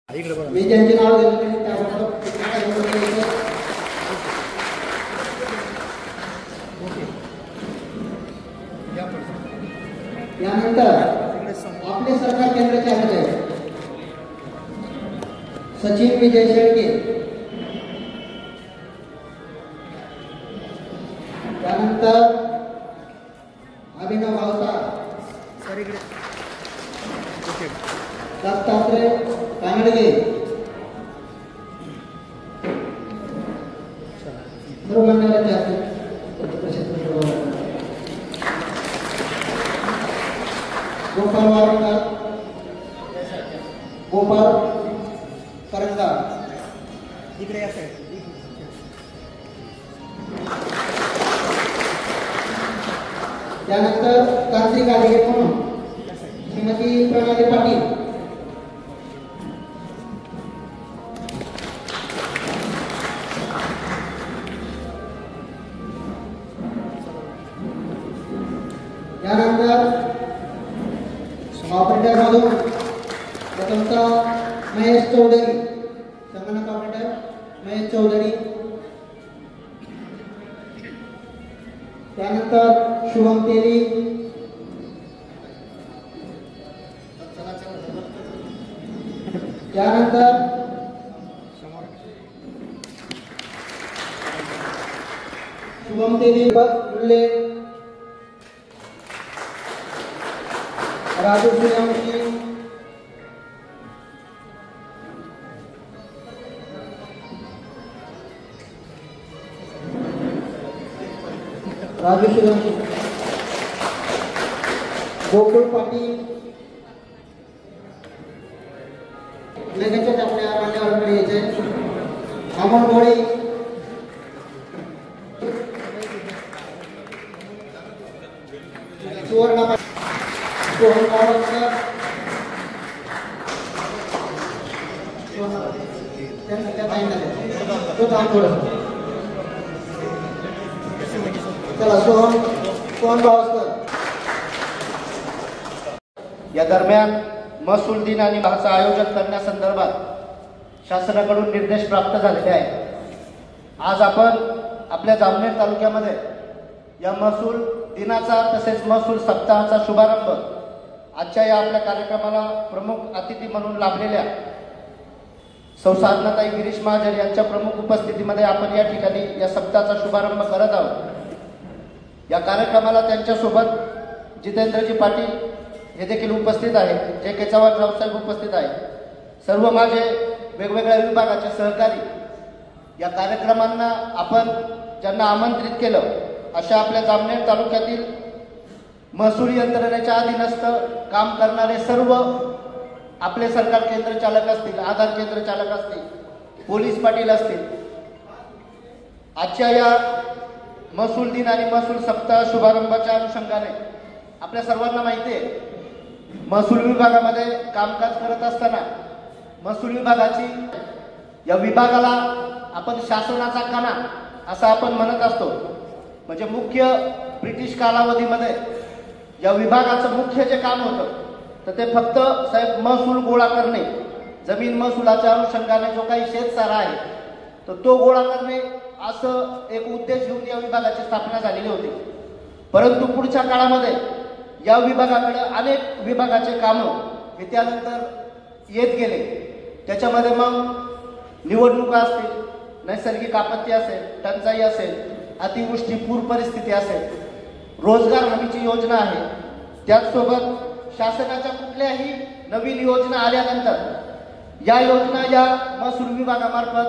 मी ज्यांचे नाव घेतले यानंतर आपले सरकार केंद्राचे आहेत सचिन विजय शेळके, त्यानंतर अभिनव भावसार, दत्तात्रय कानडगे, सर्व मान्यवरांचे आहेत गोपाल वारंगार, गोपाल करंगार इकडे या साईड, त्यानंतर तांत्रिक अधिकारी म्हणून श्रीमती प्रणाली पाटील, त्यानंतर ऑपरेटर मधून प्रथमतः महेश चौधरी, संगणक ऑपरेटर महेश चौधरी, त्यानंतर शुभम तेली, त्यानंतर शुभम तेली उल्ले, राजू सूर्यवंशी, गोकुळ पाटील, लगेचच आपल्या मान्यवरांकडे यायचे अमोल मोळे, सुवर्ण सोहन गावकर, चला सोहन गावकर. या दरम्यान महसूल दिन आणि भागाचं आयोजन करण्यासंदर्भात शासनाकडून निर्देश प्राप्त झालेले आहेत. आज आपण आपल्या जामनेर तालुक्यामध्ये या महसूल दिनाचा तसेच महसूल सप्ताहाचा शुभारंभ आजच्या या आपल्या कार्यक्रमाला प्रमुख अतिथी म्हणून लाभलेल्या सौ साधनाताई गिरीश महाजन यांच्या प्रमुख उपस्थितीमध्ये आपण या ठिकाणी या सप्ताहाचा शुभारंभ करत आहोत. या कार्यक्रमाला त्यांच्यासोबत जितेंद्रजी पाटील हे देखील उपस्थित आहेत, जे के चव्हाण रावसाहेब उपस्थित आहेत, सर्व माझे वेगवेगळ्या विभागाचे सहकारी. या कार्यक्रमांना आपण ज्यांना आमंत्रित केलं अशा आपल्या जामनेर तालुक्यातील महसूल यंत्रणेच्या अधीनस्थ काम करणारे सर्व आपले सरकार केंद्र चालक असतील, आधार केंद्र चालक असतील, पोलीस पाटील असतील. आजच्या या महसूल दिन आणि महसूल सप्ताह शुभारंभाच्या अनुषंगाने आपल्या सर्वांना माहिती आहे, महसूल विभागामध्ये कामकाज करत असताना महसूल विभागाची या विभागाला आपण शासनाचा कणा असं आपण म्हणत असतो. म्हणजे मुख्य ब्रिटिश कालावधीमध्ये या विभागाचं मुख्य जे काम होतं तर ते फक्त साहेब महसूल गोळा करणे, जमीन महसुलाच्या अनुषंगाने जो काही शेतसारा आहे तर तो गोळा करणे असं एक उद्देश घेऊन या विभागाची स्थापना झालेली होती. परंतु पुढच्या काळामध्ये या विभागाकडे अनेक विभागाचे कामं हे त्यानंतर येत गेले. त्याच्यामध्ये मग निवडणुका असतील, नैसर्गिक आपत्ती असेल, टंचाई असेल, अतिवृष्टी पूर परिस्थिती असेल, रोजगार हमीची योजना आहे, त्याचसोबत शासनाच्या कुठल्याही नवीन योजना आल्यानंतर या योजना या महसूल विभागामार्फत